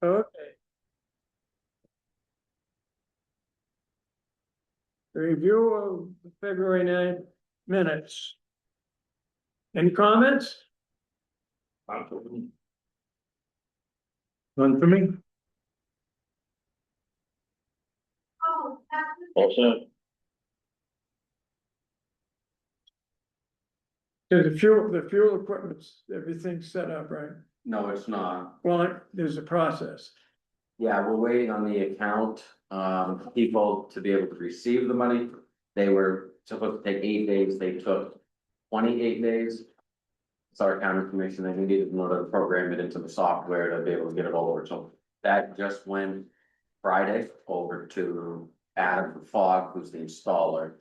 Okay. Review of the February 9th minutes. Any comments? None for me? Also, So the fuel equipment's, everything's set up, right? No, it's not. Well, there's a process. Yeah, we're waiting on the account, people to be able to receive the money. They were supposed to take 8 days, they took 28 days. It's our account information, they needed in order to program it into the software to be able to get it over, so that just went Friday over to Adam Fogg, who's the installer.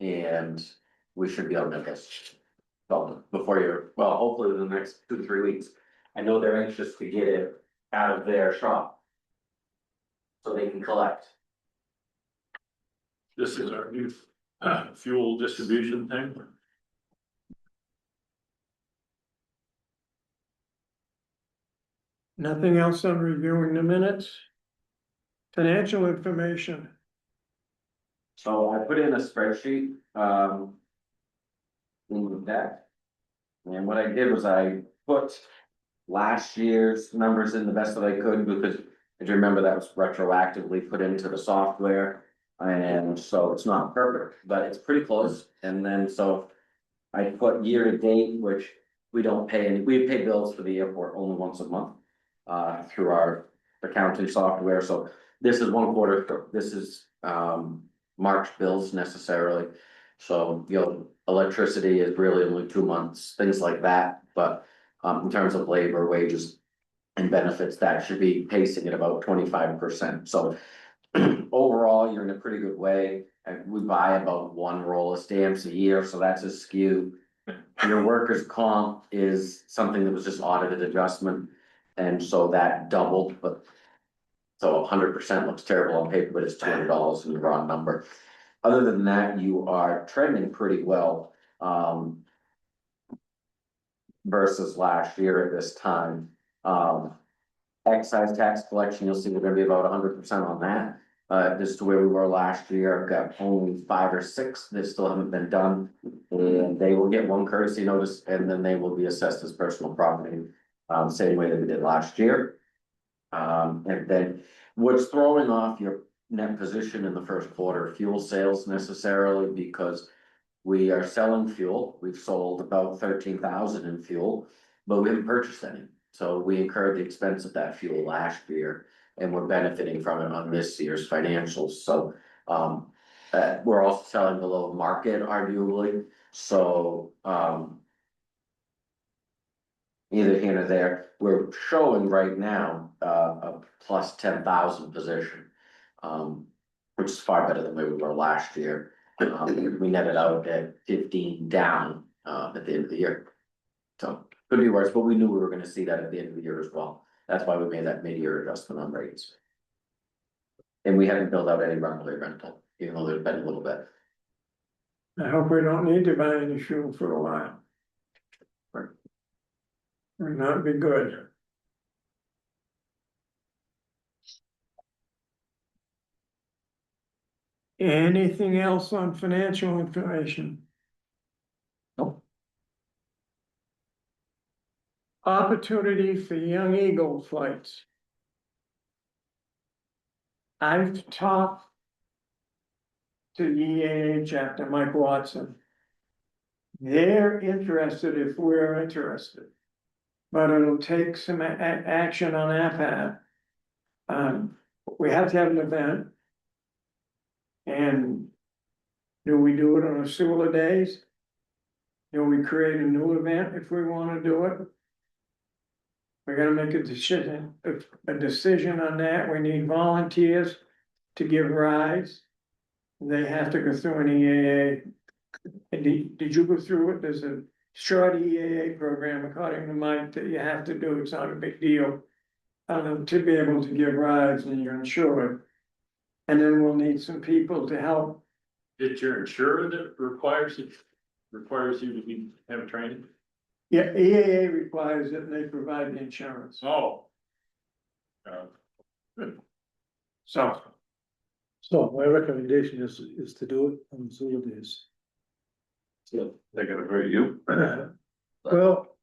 And we should be able to get this, well, before you're, well, hopefully in the next 2 to 3 weeks. I know they're anxious to get it out of their shop, so they can collect. this is our new fuel distribution thing. Nothing else on reviewing the minutes? Financial information. So I put in a spreadsheet, in the deck. And what I did was I put last year's numbers in the best that I could, because if you remember, that was retroactively put into the software. And so it's not perfect, but it's pretty close. And then so I put year to date, which we don't pay any, we pay bills for the airport only once a month. Through our accounting software, so this is 1 quarter, this is March bills necessarily. So, you know, electricity is really only 2 months, things like that, but in terms of labor, wages. And benefits, that should be pacing at about 25%, so overall, you're in a pretty good way. And we buy about 1 roll of stamps a year, so that's a skew. Your workers' comp is something that was just audited adjustment. And so that doubled, but. So 100% looks terrible on paper, but it's $200 in the raw number. Other than that, you are trending pretty well, versus last year at this time. Excise tax collection, you'll see we're gonna be about 100% on that. This is where we were last year. I've got only 5 or 6 that still haven't been done. And they will get 1 courtesy notice, and then they will be assessed as personal property. Same way that we did last year. And then what's throwing off your net position in the Q1, fuel sales necessarily, because we are selling fuel. We've sold about 13,000 in fuel, but we haven't purchased any. So we incurred the expense of that fuel last year, and we're benefiting from it on this year's financials. So we're also selling below market arguably, so either here or there, we're showing right now a plus 10,000 position. Which is far better than where we were last year. We netted out at 15 down at the end of the year. So could be worse, but we knew we were gonna see that at the end of the year as well. That's why we made that mid-year adjustment on rates. And we haven't built out any runway rental, even though there's been a little bit. I hope we don't need to buy any fuel for a while. Would not be good. Anything else on financial information? Nope. Opportunity for young eagle flights. I've talked to EAA chapter, Mike Watson. They're interested if we're interested. But it'll take some action on that path. We have to have an event. And do we do it on a slew of days? Do we create a new event if we wanna do it? We're gonna make a decision on that. We need volunteers to give rides. They have to go through an EAA. And did you go through it? There's a short EAA program, according to Mike, that you have to do. It's not a big deal. To be able to give rides and you're insured. And then we'll need some people to help. It's your insurer that requires you to have training? Yeah, EAA requires it and they provide the insurance. Oh. So, So my recommendation is to do it on Zulu days. They're gonna hurt you. Well.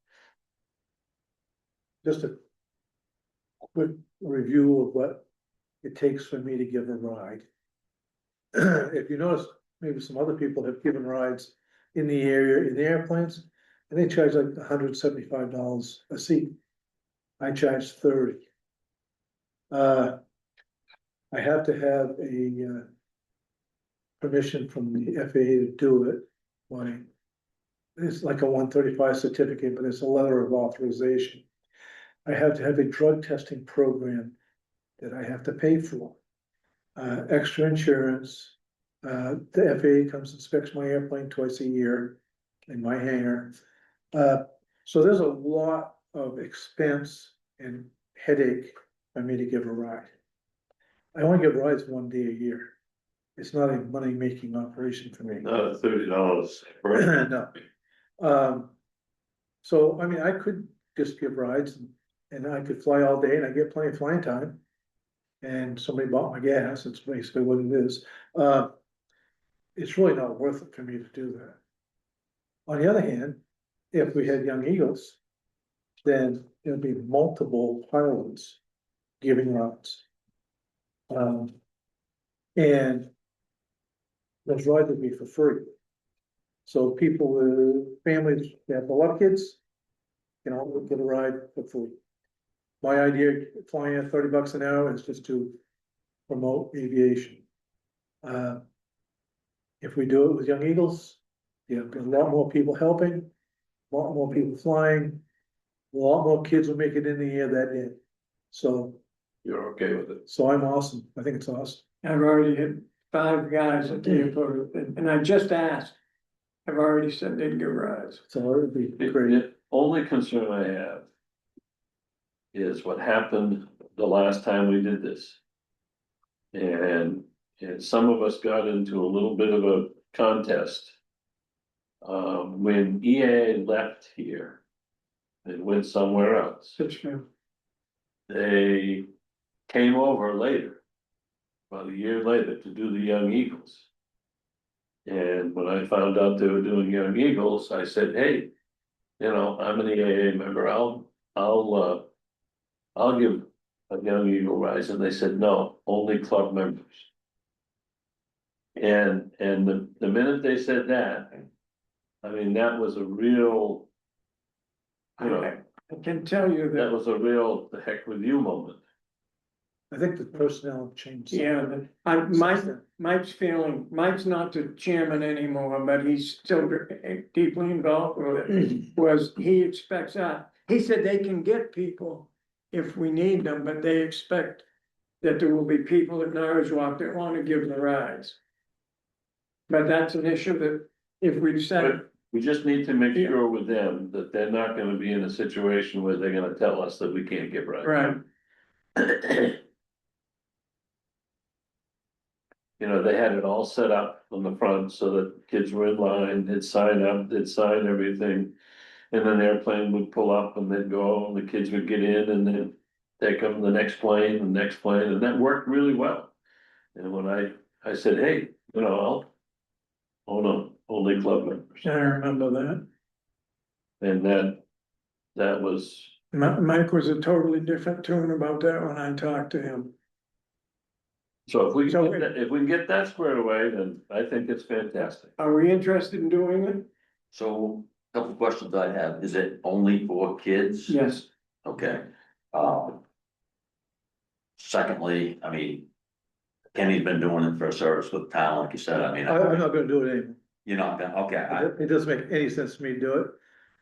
Just a quick review of what it takes for me to give a ride. If you notice, maybe some other people have given rides in the area, in the airplanes, and they charge like $175 a seat. I charge 30. I have to have a permission from the FAA to do it. Why? It's like a 135 certificate, but it's a letter of authorization. I have to have a drug testing program that I have to pay for. Extra insurance. The FAA comes and inspects my airplane twice a year in my hangar. So there's a lot of expense and headache for me to give a ride. I only give rides one day a year. It's not a money-making operation for me. $30. No. So, I mean, I could just give rides and I could fly all day and I get plenty of flying time. And somebody bought my gas, that's basically what it is. It's really not worth it for me to do that. On the other hand, if we had young eagles, then there'd be multiple pilots giving rides. And those rides would be for free. So people with families that have a lot of kids, you know, get a ride for free. My idea, flying at $30 an hour is just to promote aviation. If we do it with Young Eagles, you know, a lot more people helping, a lot more people flying, a lot more kids will make it in the air that day. So, You're okay with it? so I'm awesome. I think it's awesome. I've already had 5 guys at the airport, and I just asked. I've already said they'd give rides. So it would be The great. only concern I have is what happened the last time we did this. And some of us got into a little bit of a contest. When EAA left here and went somewhere else, That's true. they came over later, about a year later, to do the Young Eagles. And when I found out they were doing Young Eagles, I said, hey, you know, I'm an EAA member, I'll give a Young Eagle rise, and they said, no, only club members. And the minute they said that, I mean, that was a real, you know, I can tell you that that, was a real the heck with you moment. I think the personnel changed. yeah, Mike's feeling, Mike's not the chairman anymore, but he's still deeply involved with it. Was he expects that, he said they can get people if we need them, but they expect that there will be people at Narragansett that want to give the rides. But that's an issue that if we said, But we just need to make Yeah. sure with them that they're not gonna be in a situation where they're gonna tell us that we can't give rides. right, You know, they had it all set up on the front so that kids were in line, they'd sign up, they'd sign everything. And then the airplane would pull up and they'd go, and the kids would get in and then take them the next plane, and that worked really well. And when I said, hey, you know, oh no, only club members, I remember that. and that was, Mike was a totally different tune about that when I talked to him. so if we So- can get that, if we can get that squared away, then I think it's fantastic. Are we interested in doing it? So, a couple questions I have, is it only for kids? Yes. Okay. Secondly, I mean, Kenny's been doing it for a service with the town, like you said, I mean, I'm not gonna do it anymore. you're not gonna, okay, It doesn't make any sense to me to do it.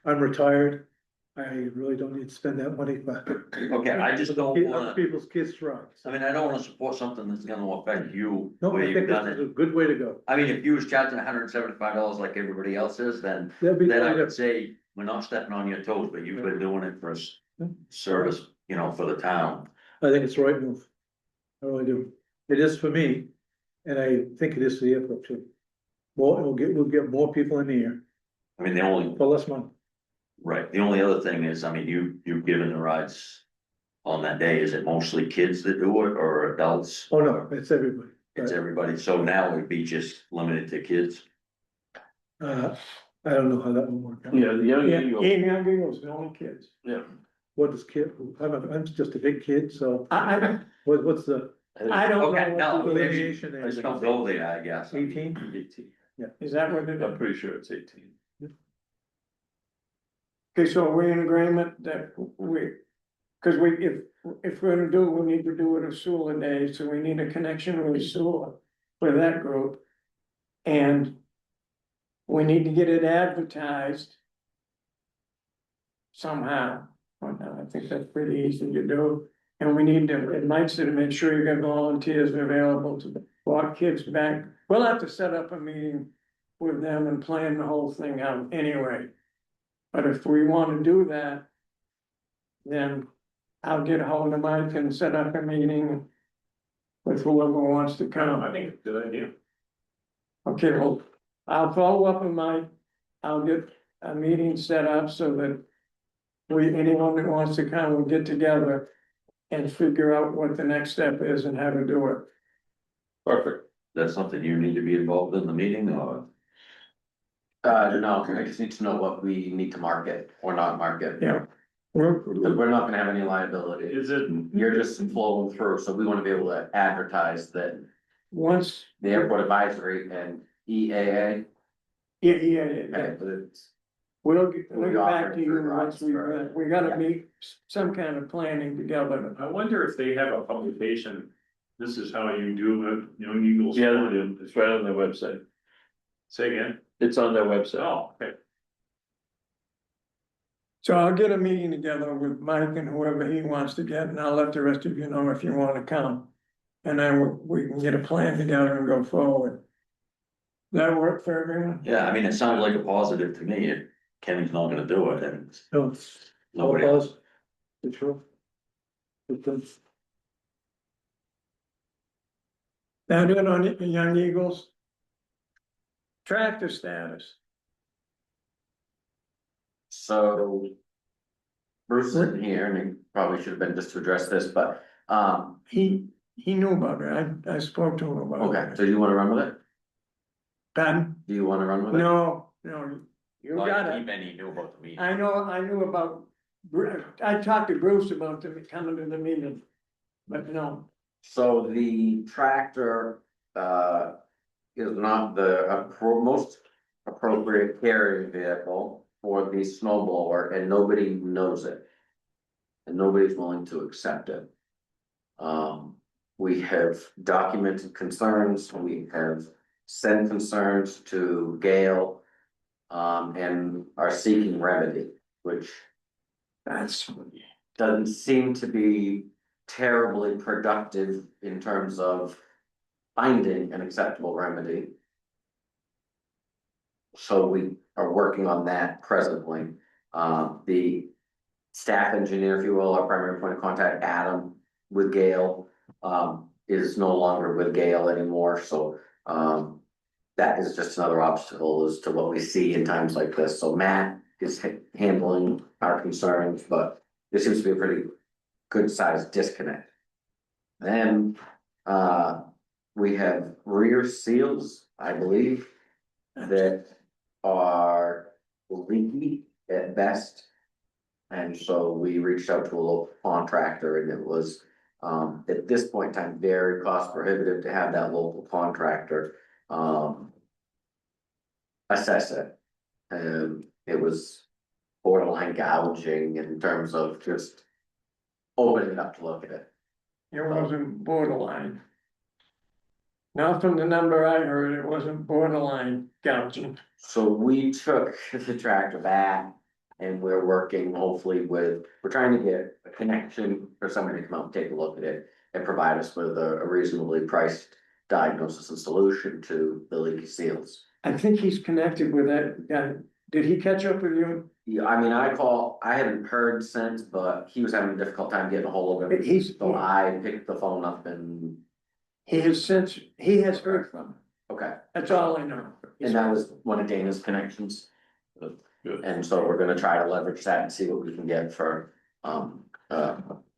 I'm retired. I really don't need to spend that money, but. okay, I just don't Other wanna, people's kids rides. I mean, I don't wanna support something that's gonna affect you, No, where I you've think done this is it. a good way to go. I mean, if you was charging $175 like everybody else is, then That'd be, I I would say, we're not stepping on your toes, but you've been doing it for service, you know, for the town. think it's the right move. I really do. It is for me, and I think it is for the airport too. Well, we'll get more people in the air I mean, the only, for less money. right, the only other thing is, I mean, you've given the rides on that day? Is it mostly kids that do it or adults? Oh, no, it's everybody. It's everybody, so now it'd be just limited to kids? I don't know how that will work out. Yeah, the young Yeah, eagle, young eagles, the only kids. yeah. What is kid, I'm just a big kid, so I what's the I don't know Okay, what no, the maybe, delineation I is? don't go there, I guess. 18? 18. is that what it I'm is? pretty sure it's 18. Okay, so are we in agreement that cause if we're gonna do it, we need to do it a sewer day, so we need a connection with sewer for that group. And we need to get it advertised somehow. Well, I think that's pretty easy to do. And we need to, it might say to make sure you got volunteers available to walk kids back. We'll have to set up a meeting with them and plan the whole thing out anyway. But if we wanna do that, then I'll get a hold of Mike and set up a meeting with whoever wants to come. I think it's a good idea. Okay, well, I'll follow up with Mike. I'll get a meeting set up so that anyone that wants to come will get together and figure out what the next step is and how to do it. Perfect. That's something you need to be involved in the meeting or? No, I just need to know what we need to market or not market. Yeah. Because we're not gonna have any liability. Is it? You're just flowing through, so we wanna be able to advertise that Once, the airport advisory and EAA. yeah, Okay, but it's, we'll get We'll be back offering to you free once rides we gotta Yeah. meet some kind of planning together. I wonder if they have a publication, this is how you do it, Young Eagles. Yeah, they do. It's right on their website. Say again? It's on their website. Oh, okay. So I'll get a meeting together with Mike and whoever he wants to get, and I'll let the rest of you know if you wanna come. And then we can get a plan together and go forward. That work for everyone? Yeah, I mean, it sounds like a positive to me. If Kenny's not gonna do it, and No, nobody all else. pause. It's true. It's done. Now doing on the Young Eagles. Tractor status. so. Bruce isn't here, and he probably should have been just to address this, but, He knew about it. I spoke to him about okay, it. so do you wanna run with it? Pardon? Do you wanna run with it? No, you Like, got it. even he knew about the meeting. I knew about, I talked to Bruce about them coming to the meeting. But no, So the tractor, is not the most appropriate carrier vehicle for the snow blower, and nobody knows it. And nobody's willing to accept it. We have documented concerns, we have sent concerns to Gail. And are seeking remedy, which that's, doesn't seem to be terribly productive in terms of finding an acceptable remedy. So we are working on that presently. The staff engineer, if you will, our primary point of contact, Adam, with Gail, is no longer with Gail anymore, so, that is just another obstacle as to what we see in times like this. So Matt is handling our concerns, but there seems to be a pretty good sized disconnect. Then, we have rear seals, I believe, that are leaky at best. And so we reached out to a local contractor, and it was, at this point in time, very cost prohibitive to have that local contractor, assess it. It was borderline gouging in terms of just opening up to look at it. it wasn't borderline. Not from the number I heard, it wasn't borderline gouging. So we took the tractor back, and we're working hopefully with, we're trying to get a connection for somebody to come out and take a look at it and provide us with a reasonably priced diagnosis and solution to the leaky seals. I think he's connected with that guy. Did he catch up with you? Yeah, I mean, I haven't heard since, but he was having a difficult time getting a hold of him. So I picked the phone up and, He has heard from him. okay, That's all I know. and that was one of Dana's connections. Good. And so we're gonna try to leverage that and see what we can get for,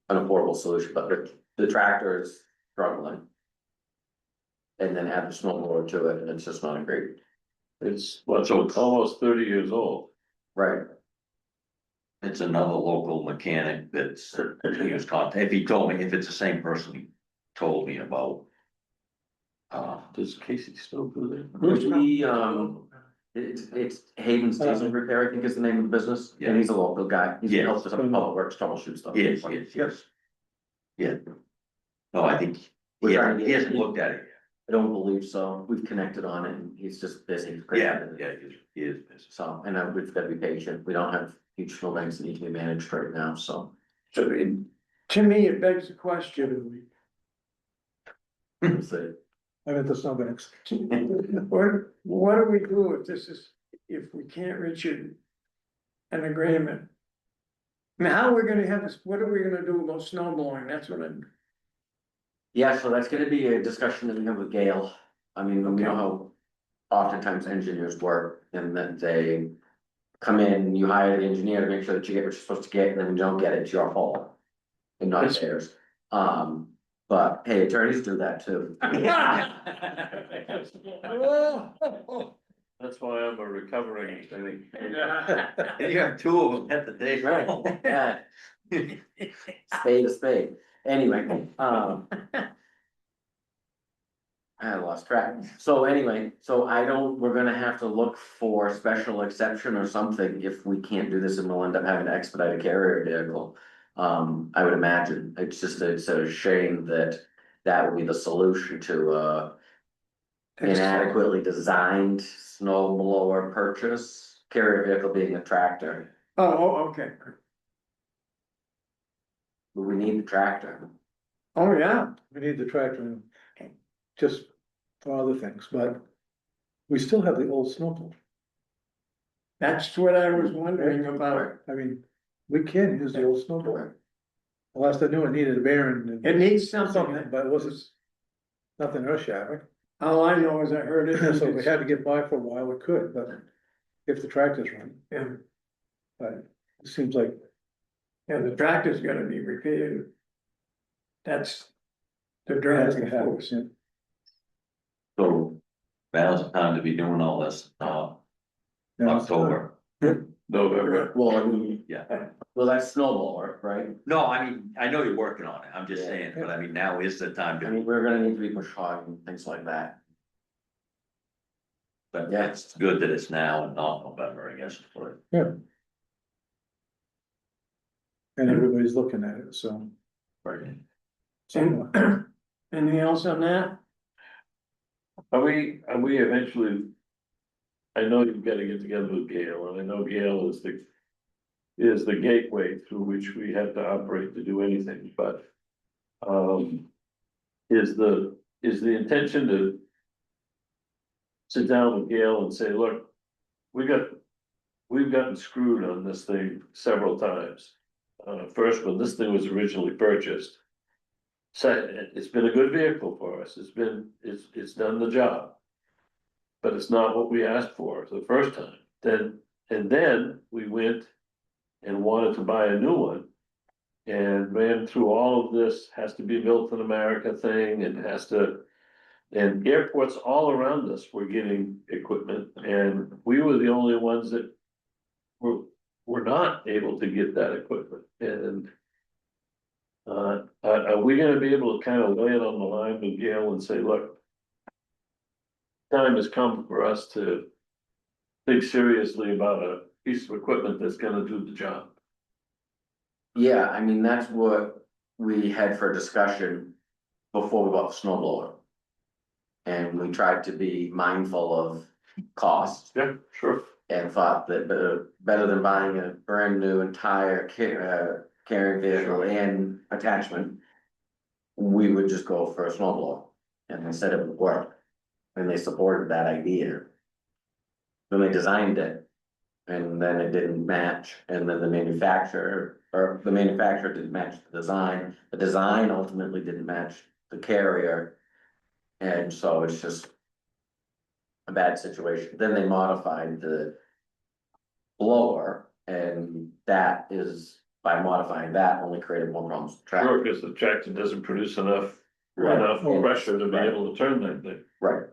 an affordable solution, but the tractor is struggling. And then add the snowblower to it, and it's just not a great, It's, what, so it's almost 30 years old. right, It's another local mechanic that's, he was if he told me, if it's the same person he told me about. Does Casey still do that? we, it's Haven's Diesel Repair, I think is the name of the business, and he's a local guy, he's Yes. helped us with public works troubleshoot stuff. Yes. Yeah. No, I think, We're he trying to hasn't, he get- hasn't looked at it I don't believe so, we've connected on it, and he's just busy. yet. Yeah, he is busy. So, and we've gotta be patient, we don't have huge snowbanks that need to be managed right now, so. So to me, it begs the question, we'll see. I meant the snowbanks. what do we do if this is, if we can't reach an agreement? Now, how are we gonna have this, what are we gonna do about snow blowing? That's what I'm, Yeah, so that's gonna be a discussion that we have with Gail. I mean, we know how oftentimes engineers work and that they come in, you hire the engineer to make sure that you get what you're supposed to get, and then when you don't get it, it's your fault. And not Yes. theirs. But hey, attorneys do that too. That's why I'm a recovering, I think. And you have two of them at the day. Right, yeah. Spade to spade. Anyway, I lost track. So anyway, so we're gonna have to look for special exception or something if we can't do this and we'll end up having to expedite a carrier vehicle. I would imagine, it's a shame that that would be the solution to inadequately designed snow blower purchase, carrier vehicle being a tractor. okay, But we need the tractor. oh, yeah, We need the tractor just for other things, but we still have the old snowblower. that's what I was wondering about. I mean, we can use the old snowblower. Last I knew, it needed a bearing and It needs something, something, but it wasn't nothing earth shattering. all I know is I heard it. So if we had to get by for a while, we could, but if the tractor's running, Yeah, but it seems like, yeah, the tractor's gotta be repaired. That's the it has to driving happen, force. yeah. So now's the time to be doing all this, Now it's time. October. November. Well, I mean, Yeah. well, that's snow blower, right? No, I mean, I know you're working on it, I'm just saying, but I mean, now is the time I mean, to, we're gonna need to be push hog and things like that. but Yeah. it's good that it's now and not November, I guess. for And everybody's looking at it, so. it. so, Anything else on that? Are we eventually? I know you've got to get together with Gail, and I know Gail is the gateway through which we have to operate to do anything, but. Is the intention to. Sit down with Gail and say, look, we've gotten screwed on this thing several times. First, when this thing was originally purchased. So it's been a good vehicle for us, it's done the job. But it's not what we asked for the first time, then we went and wanted to buy a new one. And ran through all of this, has to be built in America thing, and and airports all around us were getting equipment, and we were the only ones that were not able to get that equipment, and are we gonna be able to kind of lay it on the line with Gail and say, look, time has come for us to think seriously about a piece of equipment that's gonna do the job. Yeah, I mean, that's what we had for discussion before we bought the snow blower. And we tried to be mindful of cost Yeah, sure. and thought that better than buying a brand new entire carrying vehicle and attachment. We would just go for a snow blower, and they said it would work, and they supported that idea. Then they designed it, and then it didn't match, and then the manufacturer didn't match the design ultimately didn't match the carrier. And so it's just a bad situation. Then they modified the blower, and that is by modifying that, only created more problems with the Sure, tractor. because the tractor doesn't produce enough Right. pressure to be Right. able to turn that thing. Right,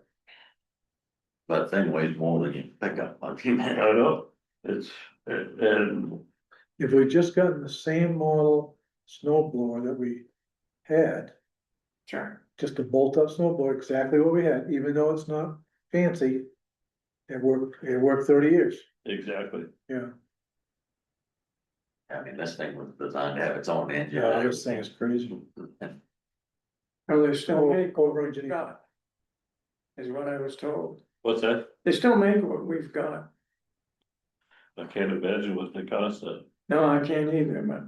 That thing weighs more than your pickup. I know, it's, and If we just gotten the same model snow blower that we had, Sure. just a bolt up snow blower, exactly what we had, even though it's not fancy. It worked 30 years, exactly. yeah. I mean, this thing was designed to have its own engine. Yeah, this thing is crazy. Well, they still make what Over we've engineered. got. Is what I was told. What's that? They still make what we've got. I can't imagine what they cost that. No, I can't either, but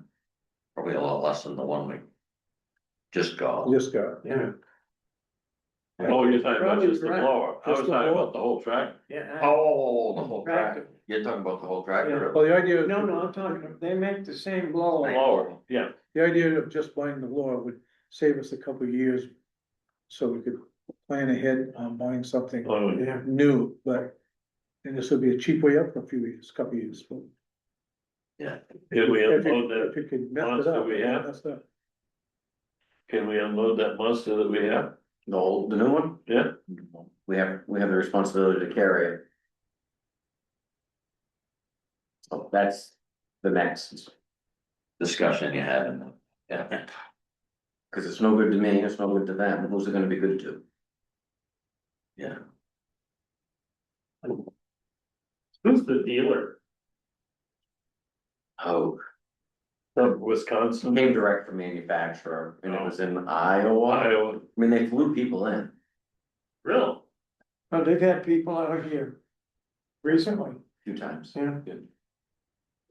Probably a lot less than the one we just got. Just got, yeah. Oh, you're talking about Probably just the right. blower, I was Just the talking blower. about the whole tractor. Yeah. Oh, the whole Tractor. tractor, you're talking about the whole tractor. well, the idea. No, no, I'm talking, they make the same blower. Blower, yeah, The idea of just buying the blower would save us a couple of years. So we could plan ahead on buying something oh, Yeah. new, but. And this would be a cheap way up for a few years, couple of years. But Yeah, can we if unload you- If that, you could mess monster it up. we have? Mess it up. can we unload that monster that we have? the new one, Yeah, we have the responsibility to carry it. So that's the next, discussion you had in the, yeah. cause it's no good to me, it's no good to them, who's it gonna be good to? Yeah, who's the dealer? Oh, From Wisconsin, came direct from manufacturer, and it was in Iowa, Iowa, I mean, they flew people in. really? Oh, they've had people out here recently, A few times. yeah.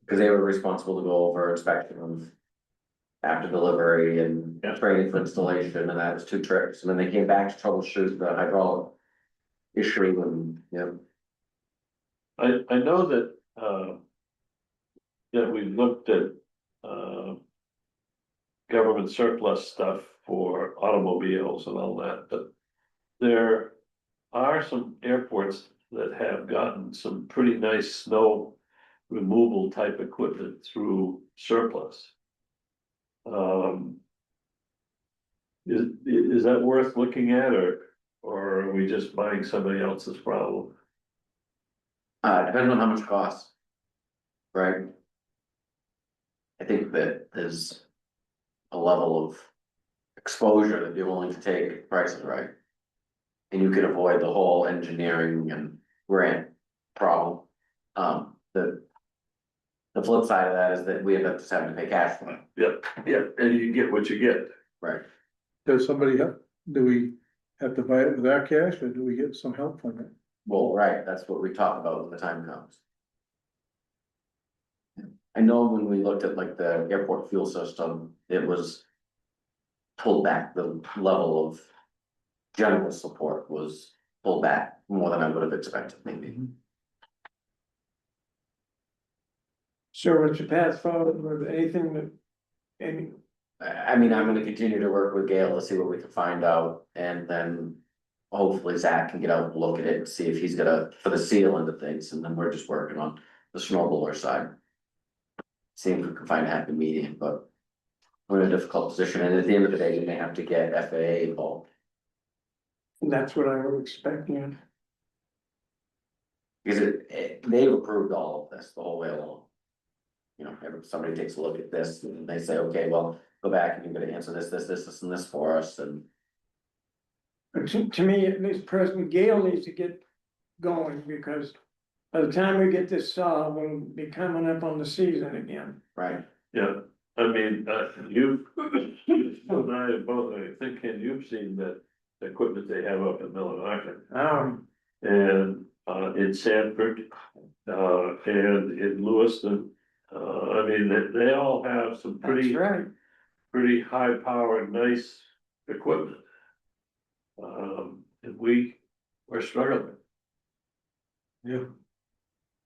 Cause they were responsible to go over inspection of. After delivery and Yeah. training for installation, and that was 2 trips, and then they came back to troubleshoot the hydraulic. Issue and, yeah, I know that, that we looked at, government surplus stuff for automobiles and all that, but there are some airports that have gotten some pretty nice snow removal type equipment through surplus. Is that worth looking at, or are we just buying somebody else's problem? depends on how much it costs. Right? I think that there's a level of exposure that you're willing to take if the price is right. And you can avoid the whole engineering and grant problem. The flip side of that is that we end up just having to pay cash for it. Yep, yep, and you get what you get. Right. Does somebody have, do we have to buy it with our cash or do we get some help from it? Well, right, that's what we talk about when the time comes. I know when we looked at like the airport fuel system, it was. Pulled back, the level of general support was pulled back more than I would have expected, maybe. So what's the path forward with anything that, any, I mean, I'm gonna continue to work with Gail to see what we can find out, and then. Hopefully Zach can get out and look at it and see if he's gonna, for the seal end of things, and then we're just working on the snow blower side. Seeing if we can find a happy medium, but. We're in a difficult position, and at the end of the day, we may have to get FAA involved. that's what I was expecting. Because they've approved all of this the whole way along. You know, somebody takes a look at this and they say, okay, well, go back and you're gonna answer this, and this for us, and. But to me, at least personally, Gail needs to get going, because by the time we get this solved, we'll be coming up on the season again. Right, Yeah, I mean, you and I have both, I think, Ken, you've seen that equipment they have up in Millinocket. And in Sanford, and in Lewiston, I mean, they all have some That's pretty, right. pretty high powered, nice equipment. And we're struggling. Yeah.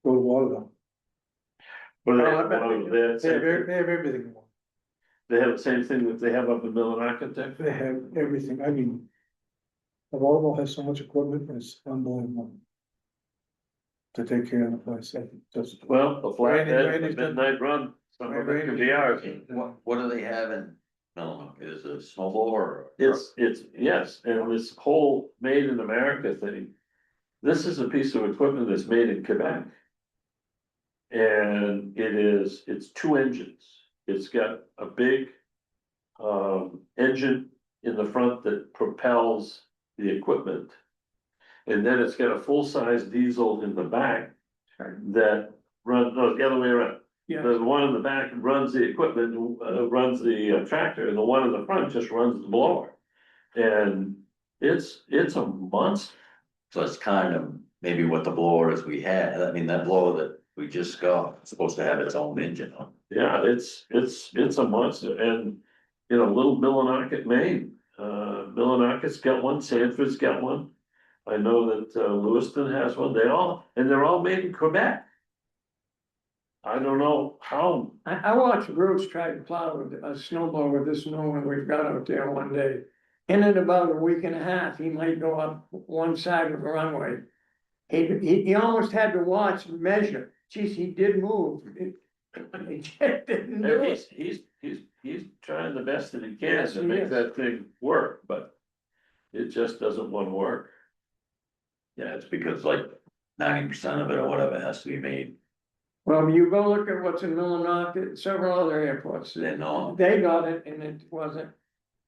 Go to Waterville. But Oh, I bet They have everything. they have the same thing that they have up in Millinocket there? They have everything, I mean. Waterville has so much equipment, it's unbelievable. To take care of the place, I think, just. Well, the flathead, Randy's the done- midnight run Some of it could be ours. What do they have in, no, is it a snowball or? It's, yes, and this whole made in America thing, this is a piece of equipment that's made in Quebec. And it's two engines. It's got a big engine in the front that propels the equipment. And then it's got a full-size diesel in the back that runs, no, the other way around. Yeah, The one in the back runs the equipment, runs the tractor, and the one in the front just runs the blower. And it's a monster. So it's kind of maybe what the blower is we had, I mean, that blower that we just got, is supposed to have its own engine on. Yeah, it's a monster, and, you know, little Millinocket, Maine, Millinockett's got one, Sanford's got one. I know that Lewiston has one, they're all made in Quebec. I don't know how, I watched Bruce try to plow with a snowblower with this snow one we've got out there one day. And in about a week and a half, he might go up one side of the runway. He almost had to watch and measure, geez, he did move. He just didn't do it. he's trying the best that he can Yes, to he make is. that thing work, but it just doesn't want to work. Yeah, it's because like 90% of it or whatever has to be made, Well, you go look at what's in Millinocket, several other airports, then no. they got it and it wasn't.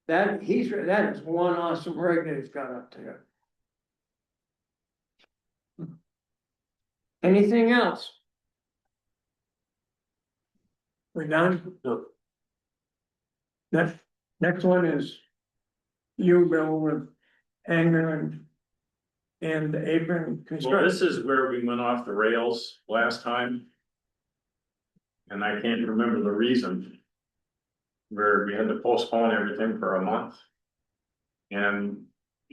That is one awesome rig that he's got up there. Anything else? We done? No. Next one is you, Bill, with anger and apron Well, construction. this is where we went off the rails last time. And I can't remember the reason. Where we had to postpone everything for a month. And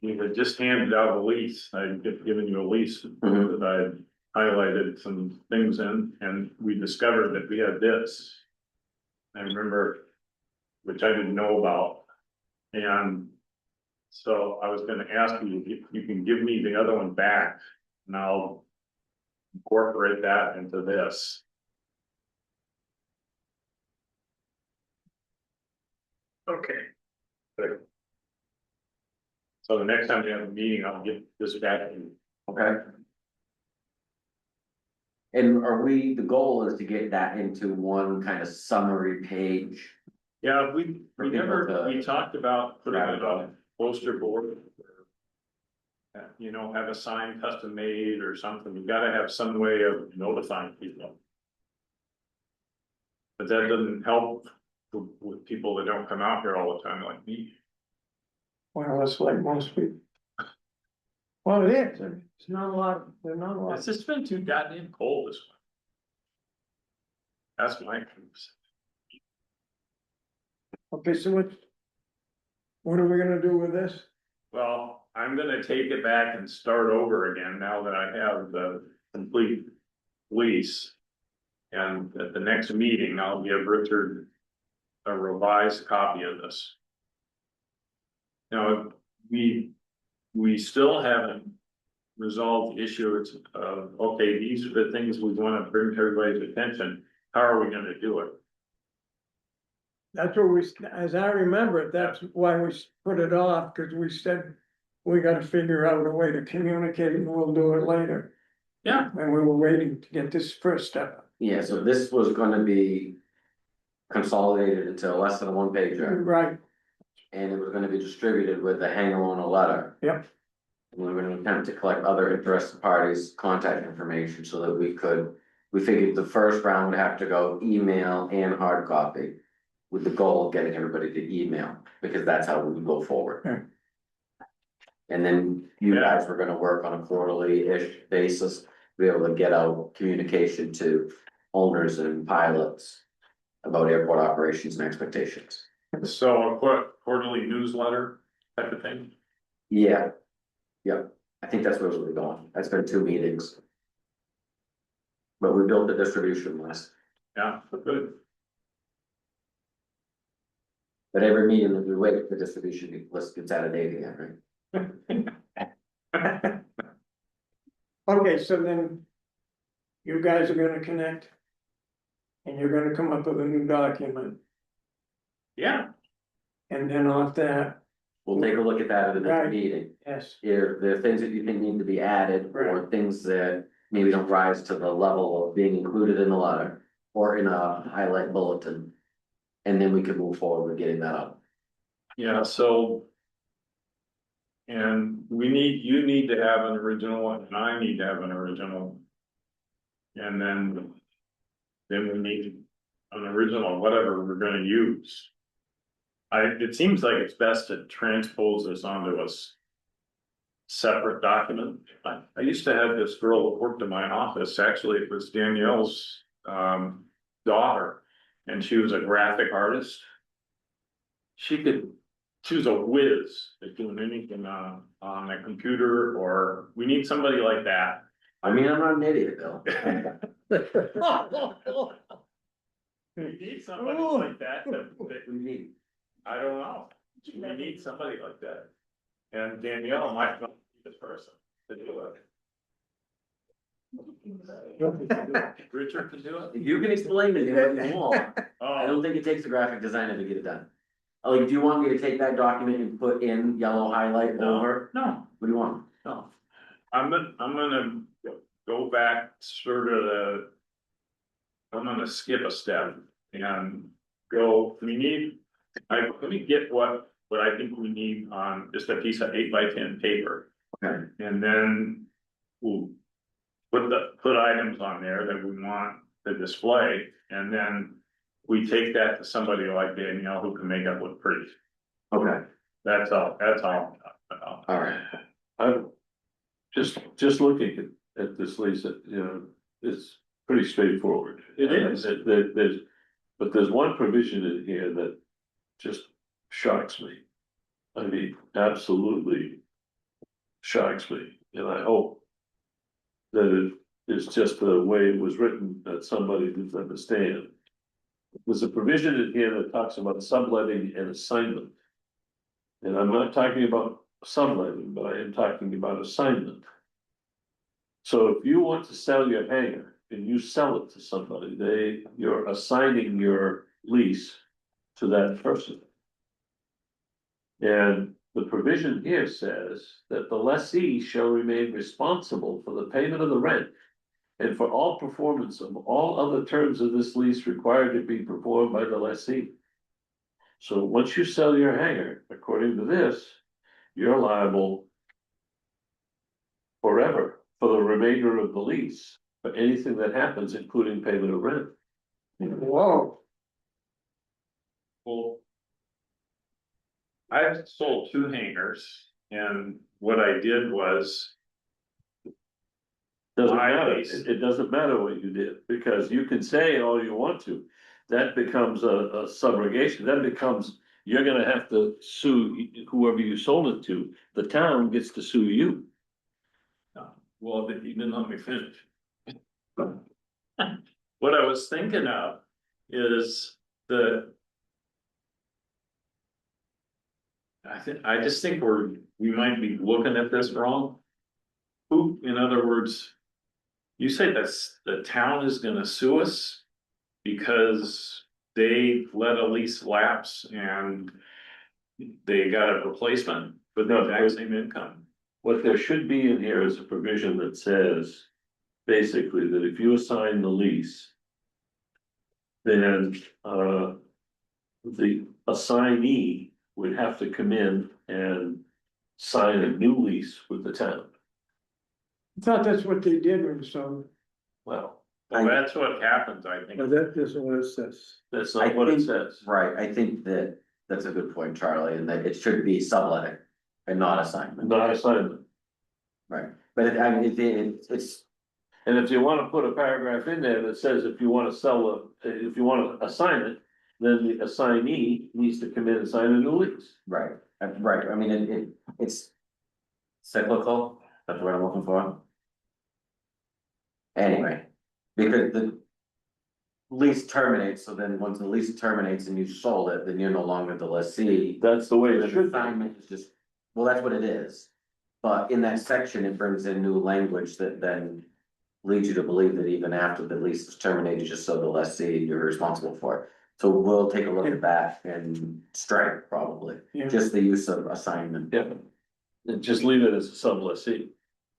we had just handed out a lease, I'd given you a lease that I highlighted some things in, and we discovered that we had this. I remember, which I didn't know about, and so I was gonna ask you if you can give me the other one back, and I'll incorporate that into this. Okay. Good. So the next time we have a meeting, I'll get this back to you. Okay. And the goal is to get that into one kind of summary page. Yeah, we For people never, to we talked about putting grab it it on on. a poster board. You know, have a sign custom made or something, you gotta have some way of notifying people. But that doesn't help with people that don't come out here all the time like me. Well, it's like most people. Well, it is, it's not a lot, there's not a lot. It's just been too goddamn cold this one. That's my truth. Okay, so what are we gonna do with this? Well, I'm gonna take it back and start over again now that I have the complete lease. And at the next meeting, I'll give Richard a revised copy of this. Now, we still haven't resolved the issue of, okay, these are the things we wanna bring to everybody's attention, how are we gonna do it? That's what as I remember it, that's why we put it off, cause we said. We gotta figure out a way to communicate and we'll do it later, Yeah. and we were waiting to get this first step. Yeah, so this was gonna be consolidated into less than a one pager, Right, and it was gonna be distributed with a hanger on a letter. yep, And we were gonna attempt to collect other interested parties' contact information so that we figured the first round would have to go email and hard copy. With the goal of getting everybody to email, because that's how we would go forward. Yeah. And then you Yeah. guys were gonna work on a quarterly-ish basis, to be able to get out communication to owners and pilots. About airport operations and expectations. So a quarterly newsletter type of thing. Yeah. Yep, I think that's where we're going, that's been 2 meetings. But we built the distribution list, Yeah, good. but every meeting that we wait, the distribution list gets out of date again, right? okay, so then. You guys are gonna connect. And you're gonna come up with a new document, Yeah, and then off that, We'll take a look at that at the Right. next meeting. yes, If there are things that you think need to be added, or things that maybe don't rise to the level of being included in the letter, or in a highlight bulletin. And then we can move forward with getting that up. yeah, so. And you need to have an original and I need to have an original. And then we need an original, whatever we're gonna use. It seems like it's best to transpose this onto a separate document. I used to have this girl that worked in my office, actually, it was Danielle's, daughter, and she was a graphic artist. She was a whiz at doing anything on a computer, or we need somebody like that. I mean, I'm not an idiot, Bill. We need somebody like that, We need, I don't know, we need somebody like that. And Danielle might not be this person to do it. Richard can do it? if you can explain to me what you want, I Oh, don't think it takes a graphic designer to get it done. Like, do you want me to take that document and put in yellow highlight over? no, What do you want? no. I'm gonna go back sort of I'm gonna skip a step and go, let me get what I think we need on just a piece of 8x10 paper. Okay. And then we'll put items on there that we want to display, and then we take that to somebody like Danielle who can make it look pretty. Okay, That's all. all right. I'm just looking at this, Lisa, you know, it's pretty straightforward. It is. But there's one provision in here that just shocks me. I mean, absolutely shocks me, and I hope that it is just the way it was written, that somebody can understand. There's a provision in here that talks about subletting and assignment. And I'm not talking about subletting, but I am talking about assignment. So if you want to sell your hangar and you sell it to somebody, you're assigning your lease to that person. And the provision here says that the lessee shall remain responsible for the payment of the rent and for all performance of all other terms of this lease required to be performed by the lessee. So once you sell your hangar, according to this, you're liable forever for the remainder of the lease, for anything that happens, including payment of rent. whoa, Well, I've sold 2 hangars, and what I did was, Doesn't My matter, lease. it doesn't matter what you did, because you can say all you want to. That becomes a subrogation, that becomes, you're gonna have to sue whoever you sold it to, the town gets to sue you. well, you didn't let me finish. What I was thinking of is I just think we might be looking at this wrong. Who, in other words, you say that's the town is gonna sue us because they let a lease lapse and they got a replacement for the exact same income. What there should be in here is a provision that says, basically, that if you assign the lease, then, the assignee would have to come in and sign a new lease with the town. I thought that's what they did when so. Well, Well, that's what happens, I think. But that isn't what it says. that's I not what it think- says. Right, I think that that's a good point, Charlie, and that it should be subletting and not assignment. Not assignment. Right, but I mean, it's, And if you wanna put a paragraph in there that says if you wanna if you wanna assign it, then the assignee needs to come in and sign a new lease. right, right, I mean, it's cyclical, that's what I'm looking for. Anyway, because the lease terminates, so then once the lease terminates and you sold it, then you're no longer the lessee. That's the way The it should be. assignment is just, well, that's what it is. But in that section, it brings in new language that then leads you to believe that even after the lease is terminated, just so the lessee, you're responsible for it. So we'll take a look at that and strike probably, Yeah. just the use of assignment. Yeah. And just leave it as a sublessee.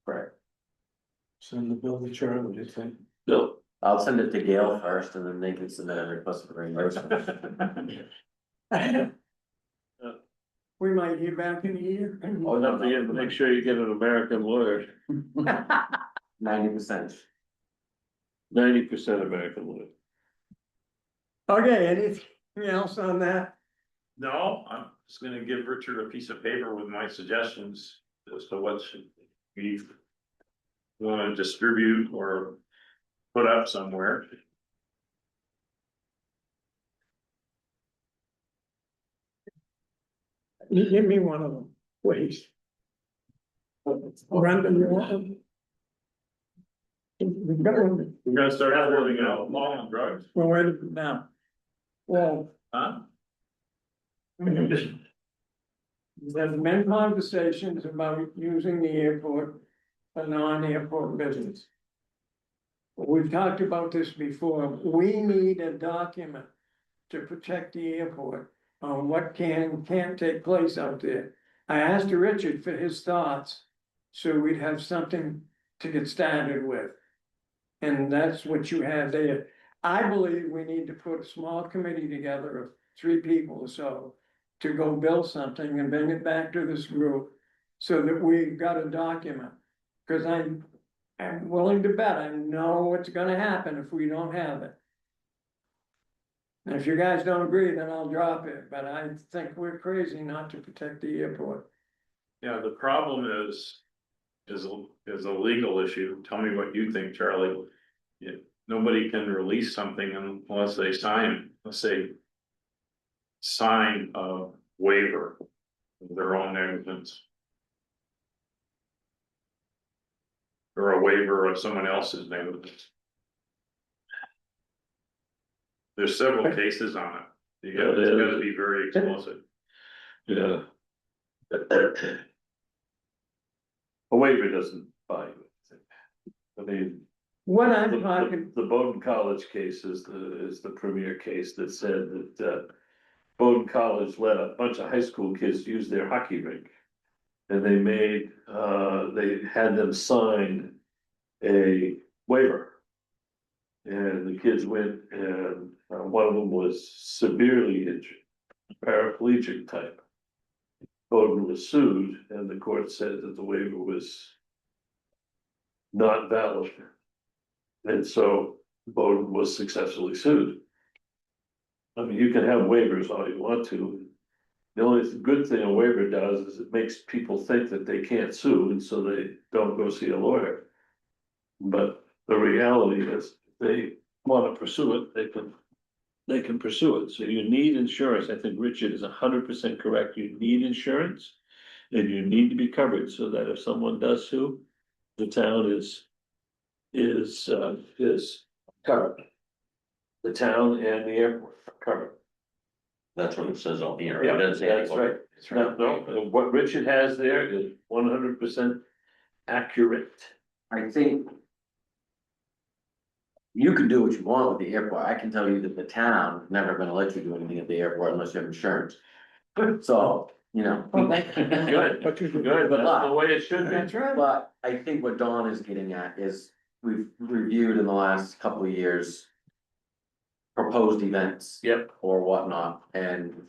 Right. Send the bill to Charlie, just think. No, I'll send it to Gail first and then they can submit a request for reimbursement. We might hear back in a year. oh, don't forget to make sure you get an American lawyer, 90%. 90% American lawyer. Okay, anything else on that? No, I'm just gonna give Richard a piece of paper with my suggestions as to what should we wanna distribute or put up somewhere. You give me one of them, please. Brandon, you want them? We've got one, We're gonna start holding out law and drugs, well, wait a minute now. Well, huh? there's been conversations about using the airport for non-airport business. We've talked about this before, we need a document to protect the airport on what can't take place out there. I asked Richard for his thoughts, so we'd have something to get started with. And that's what you have there. I believe we need to put a small committee together of 3 people or so to go build something and bring it back to this group so that we've got a document. Cause I'm willing to bet I know what's gonna happen if we don't have it. And if you guys don't agree, then I'll drop it, but I think we're crazy not to protect the airport. Yeah, the problem is a legal issue. Tell me what you think, Charlie. Yeah, nobody can release something unless they sign a waiver of their own negligence. Or a waiver of someone else's negligence. There's several cases on it. It's gotta be very explicit. Yeah. A waiver doesn't bind. I mean, What the, I'm talking, the Bowdoin College case is the premier case that said that, Bowdoin College let a bunch of high school kids use their hockey rink. And they had them sign a waiver. And the kids went and one of them was severely injured, paraplegic type. Bowdoin was sued and the court said that the waiver was not valid. And so Bowdoin was successfully sued. I mean, you can have waivers all you want to. The only good thing a waiver does is it makes people think that they can't sue, and so they don't go see a lawyer. But the reality is, if they want to pursue it, they can pursue it. So you need insurance. I think Richard is 100% correct. You need insurance, and you need to be covered so that if someone does sue, the town is covered. The town and the airport are covered. That's what it says on here. Yeah, It doesn't say that's anywhere. right. No, what Richard has there is 100% accurate. I think. You can do what you want with the airport. I can tell you that the town is never gonna let you do anything at the airport unless you have insurance. So, you know. Good, But you good, could, that's the way it should be. that's right. But I think what Dawn is getting at is we've reviewed in the last couple of years. Proposed events. Yep. Or whatnot, and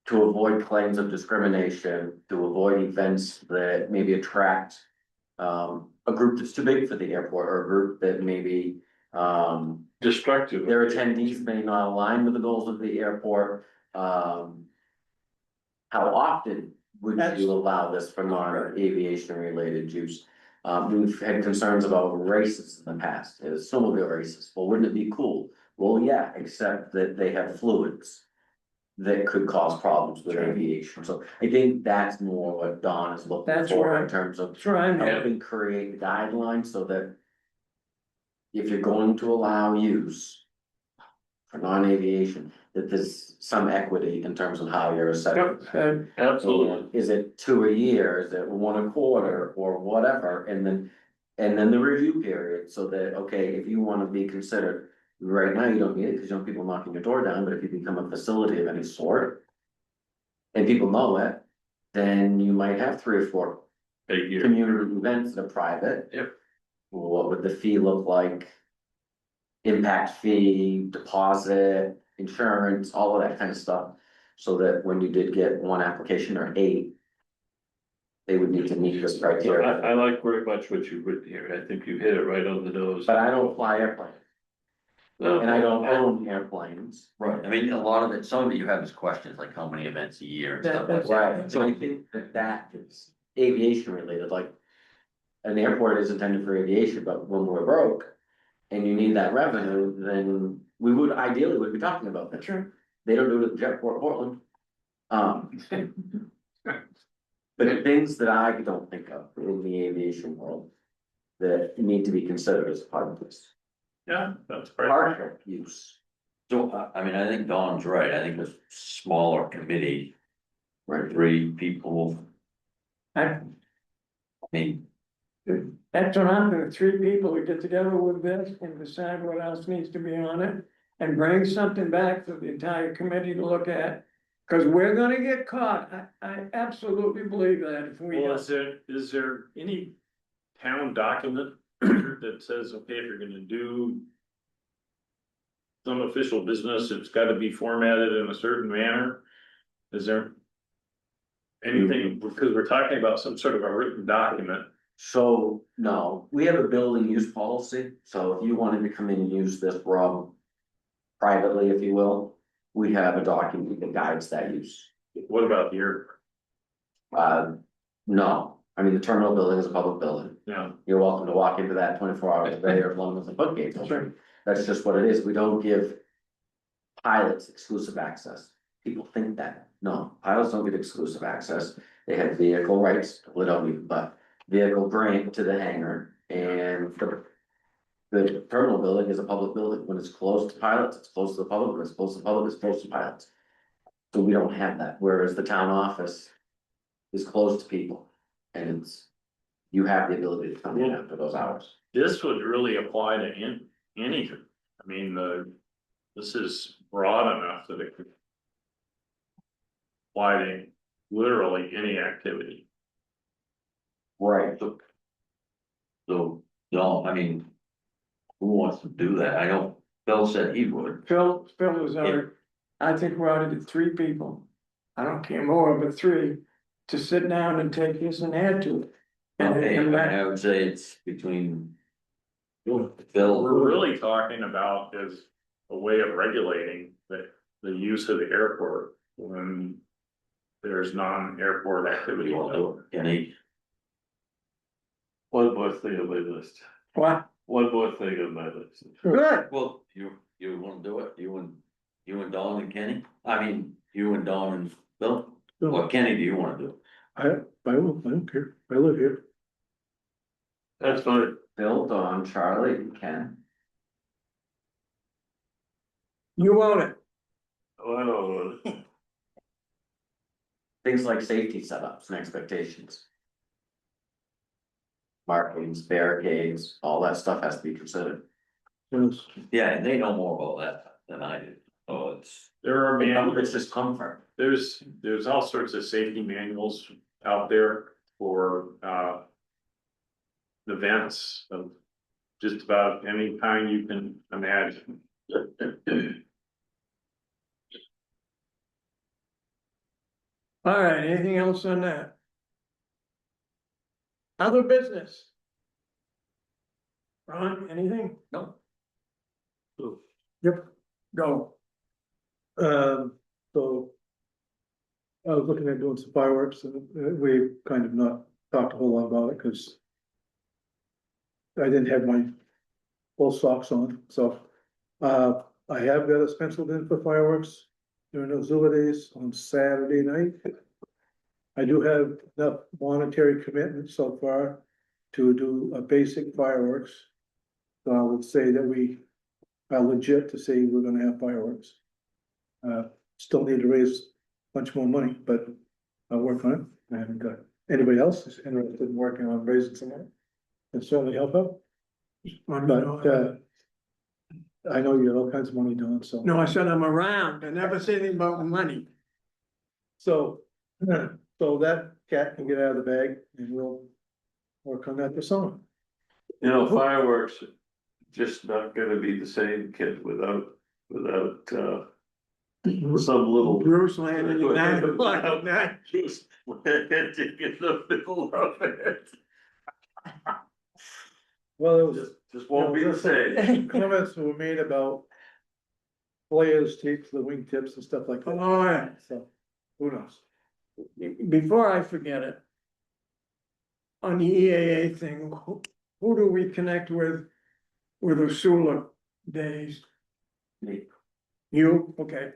to avoid claims of discrimination, to avoid events that maybe attract. A group that's too big for the airport, or a group that maybe, Destructive. their attendees may not align with the goals of the airport, How often would That's- you allow this for non-aviation related use? We've had concerns about races in the past, snowmobile races, well, wouldn't it be cool? Well, yeah, except that they have fluids. That could cause problems with aviation, so I think that's more what Don is looking That's for right. in terms of That's right, man. helping create guidelines so that. If you're going to allow use. For non-aviation, that there's some equity in terms of how you're assessing. Yep, Absolutely. Is it 2 a year, is it 1 a quarter, or whatever, and then. And then the review period, so that, okay, if you wanna be considered, right now you don't need it, cause you don't have people knocking your door down, but if you become a facility of any sort. And people know it, then you might have 3 or 4 A year. community events that are private. Yep. What would the fee look like? Impact fee, deposit, insurance, all of that kind of stuff, so that when you did get 1 application or 8. They would need to meet this So criteria, I like very much what you've written here. I think you hit it right on the nose. but I don't fly airplanes, No, and I don't own airplanes. Right, I mean, a lot of it, some of it you have is questions like how many events a year and stuff like that. Right, so I think that is aviation related, like. An airport is intended for aviation, but when we're broke. And you need that revenue, then we would ideally would be talking about that. Sure. They don't do it at Jetport Portland. But things that I don't think of in the aviation world. That need to be considered as part of this. Yeah, that's right. Partial use, So, I mean, I think Don's right, I think a smaller committee, right? 3 people, I, I mean, that's what I'm doing, 3 people to get together with this and decide what else needs to be on it. And bring something back for the entire committee to look at, cause we're gonna get caught, I absolutely believe that if we. Well, is there any town document that says, okay, if you're gonna do some official business, it's gotta be formatted in a certain manner? Is there anything, because we're talking about some sort of a written document? So, no, we have a building use policy, so if you wanted to come in and use this room. Privately, if you will, we have a document that guides that use. What about the airport? No, I mean, the terminal building is a public building. Yeah, You're welcome to walk into that 24 hours a day or as long as the foot gate's open. That's just what it is. We don't give pilots exclusive access. People think that. No, pilots don't get exclusive access. They have vehicle rights, well, they don't even, but vehicle grant to the hangar and the terminal building is a public building. When it's closed to pilots, it's closed to the public. When it's closed to the public, it's closed to pilots. So we don't have that, whereas the town office is closed to people and it's, you have the ability to come in after those hours. this would really apply to anything. I mean, this is broad enough that it could apply to literally any activity. Right. so, no, I mean. Who wants to do that? I know Bill said he would. Phil was our, I think we ought to get 3 people, I don't care more, but 3, to sit down and take this and add to it. And Okay, then come back. I would say it's between. What Phil, we're really talking about is a way of regulating the use of the airport when there's non-airport activity. you want to, do it, Kenny, One more thing on my list. What? One more thing on my list. Good, well, you wanna do it, you and Don and Kenny, I mean, you and Don and Bill? What Kenny do you wanna do? I don't care, I live here. That's fine. Bill, Don, Charlie, and Ken. you own it. Well, Things like safety setups and expectations. Markings, barricades, all that stuff has to be considered. Yes. Yeah, and they know more about that than I do, so it's, There are It's manuals, just comfort. there's all sorts of safety manuals out there for, events of just about any kind you can imagine. All right, anything else on that? Other business? Ron, anything? No. Yep, Go. so. I was looking at doing some fireworks and we kind of not talked a whole lot about it, cause. I didn't have my full socks on, so, I have got us penciled in for fireworks during those Zula days on Saturday night. I do have enough monetary commitment so far to do a basic fireworks. So I would say that we are legit to say we're gonna have fireworks. Still need to raise a bunch more money, but I'll work on it. I haven't got anybody else is interested in working on raising some money. can certainly help out, Let me know. but, I know you have all kinds of money doing, so. No, I said I'm around. I never say anything about money. So, so that cat can get out of the bag and we'll work on that this summer. You know, fireworks, are just not gonna be the same, kid, without, some little. Bruce landing at 9 o'clock at night. Just landing in the middle of it. Well, it was, Just won't be the same. comments were made about flares, tapes, the wingtips and stuff like that, Oh, yeah. so, who knows? Before I forget it. On the EAA thing, who do we connect with the Sula days? Me. You, okay,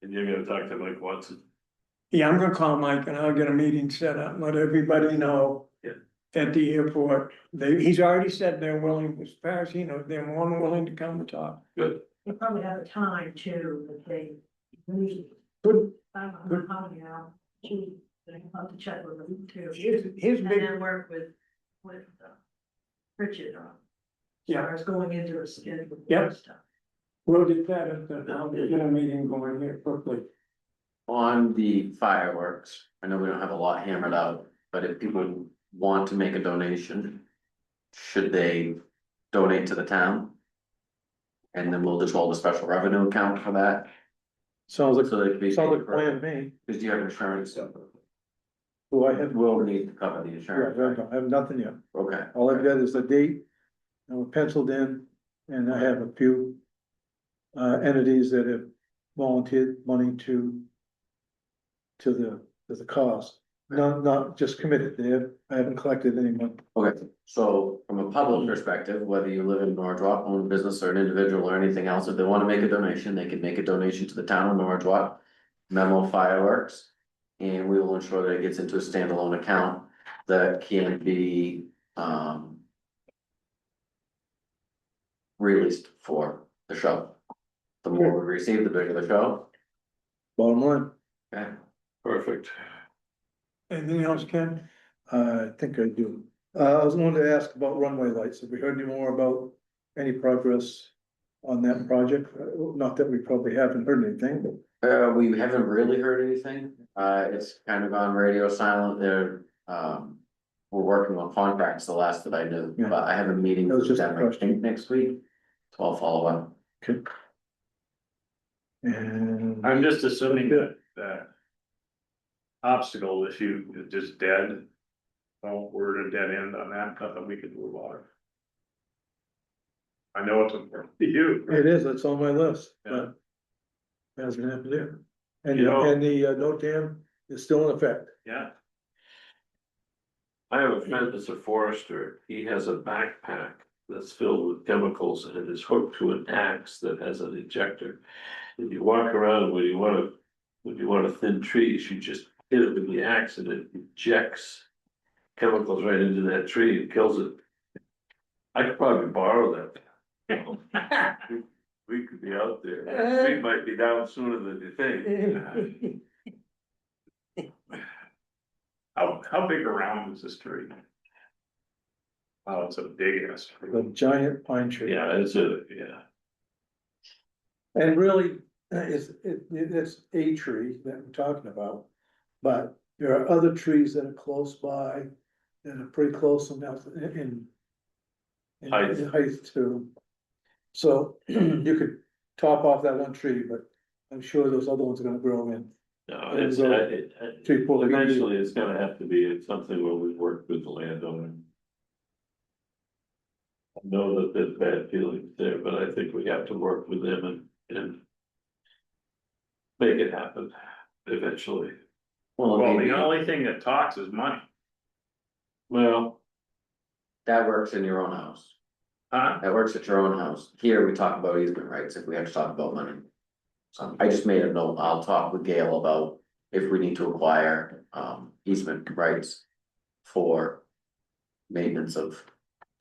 And you're gonna talk to Mike Watson. yeah, I'm gonna call Mike and I'll get a meeting set up, and let everybody know. Yeah. At the airport, he's already said they're willing, as far as he knows, they're more than willing to come and talk. Good. They probably have a time too, that they usually, Good, I don't know how many hours, two, they have to check with them too. his And big, then work with Richard on. As Yeah. far as going into the schedule Yep. and stuff. we'll get that at the, I'll get a meeting going here quickly. On the fireworks, I know we don't have a lot hammered out, but if people want to make a donation, should they donate to the town? And then we'll just hold a special revenue account for that, Sounds like, so they can be. sounds like paid a for- plan to me. Cause you have insurance, Who I have, we'll need to cover the right, insurance, I have nothing yet. okay. All I've got is the date, and we're penciled in, and I have a few. Entities that have volunteered money to. To the cause, not just committed, I haven't collected any money. Okay, so from a public perspective, whether you live in Norwood, own a business or an individual or anything else, if they wanna make a donation, they can make a donation to the town of Norwood. Memo Fireworks, and we will ensure that it gets into a standalone account that can be, released for the show. The more we receive, the bigger the show, Bottom line, okay? Perfect. Anything else, Ken? I think I do. I was wanting to ask about runway lights, have we heard any more about any progress on that project? Not that we probably haven't heard anything, but. We haven't really heard anything, it's kind of gone radio silent, they're, we're working on contracts, the last that I knew, Yeah. but I have a meeting That was with just a them, I question. think, next week. So I'll follow up. Okay. And. I'm just assuming that obstacle issue is just dead. Oh, we're at a dead end on that, nothing we can move on. I know it's important to you. It is, it's on my list, Yeah. but. Hasn't happened there. And, You know- and the no dam is still in effect. Yeah, I have a friend that's a forester, he has a backpack that's filled with chemicals and it is hooked to an axe that has an ejector. If you walk around when you want to thin trees, you just hit it with the axe and it ejects chemicals right into that tree and kills it. I could probably borrow that. We could be out there, the tree might be down sooner than you think. how big around is this tree? Oh, it's a big ass tree. The giant pine tree. Yeah, yeah. And really, it's a tree that we're talking about. But there are other trees that are close by, that are pretty close in Height. height too. So you could top off that one tree, but I'm sure those other ones are gonna grow in. No, And it's, so- Tree pull. eventually it's gonna have to be something where we work with the landowner. I know that there's bad feelings there, but I think we have to work with them and make it happen eventually. Well, Well, maybe the only thing that talks is money, Well, that works in your own house, huh? that works at your own house, here we talk about easement rights if we have to talk about money. So I just made a note, I'll talk with Gail about if we need to acquire, easement rights for maintenance of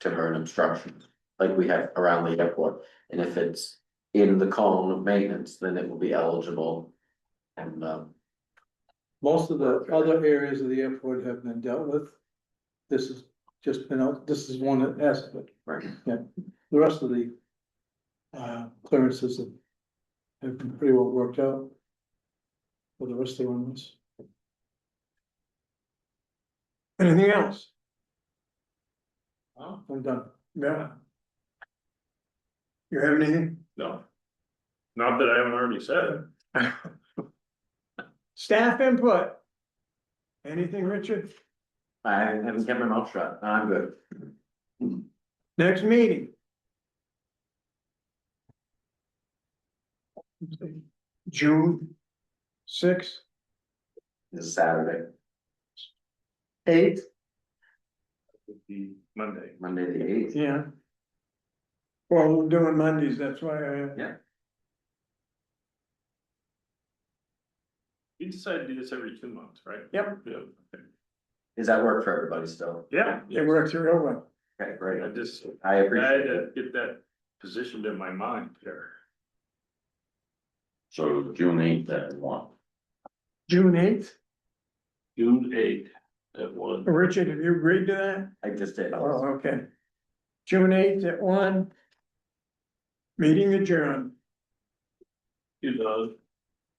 timber and obstructions, like we have around the airport. And if it's in the cone of maintenance, then it will be eligible. And, Most of the other areas of the airport have been dealt with. This is just been out, this is one that has, but Right. the rest of the. Clearances have been pretty well worked out. For the rest of the ones. Anything else? Oh, I'm done. Yeah. You have anything? no. Not that I haven't already said it. Staff input? Anything, Richard? I haven't kept my mouth shut, I'm good. Next meeting? June sixth, This is Saturday, 8th, Would be Monday. Monday the eighth. yeah. Well, we're doing Mondays, that's why Yeah. We decided to do this every 2 months, right? Yep. Yeah, okay. Does that work for everybody still? Yeah. it works real well. Okay, I great. just, I I had appreciate to it. get that positioned in my mind there. So June 8th at 1. June 8th, June 8th at 1. Richard, have you agreed to that? I just did. Oh, okay. June 8th at 1. Meeting adjourned. You know.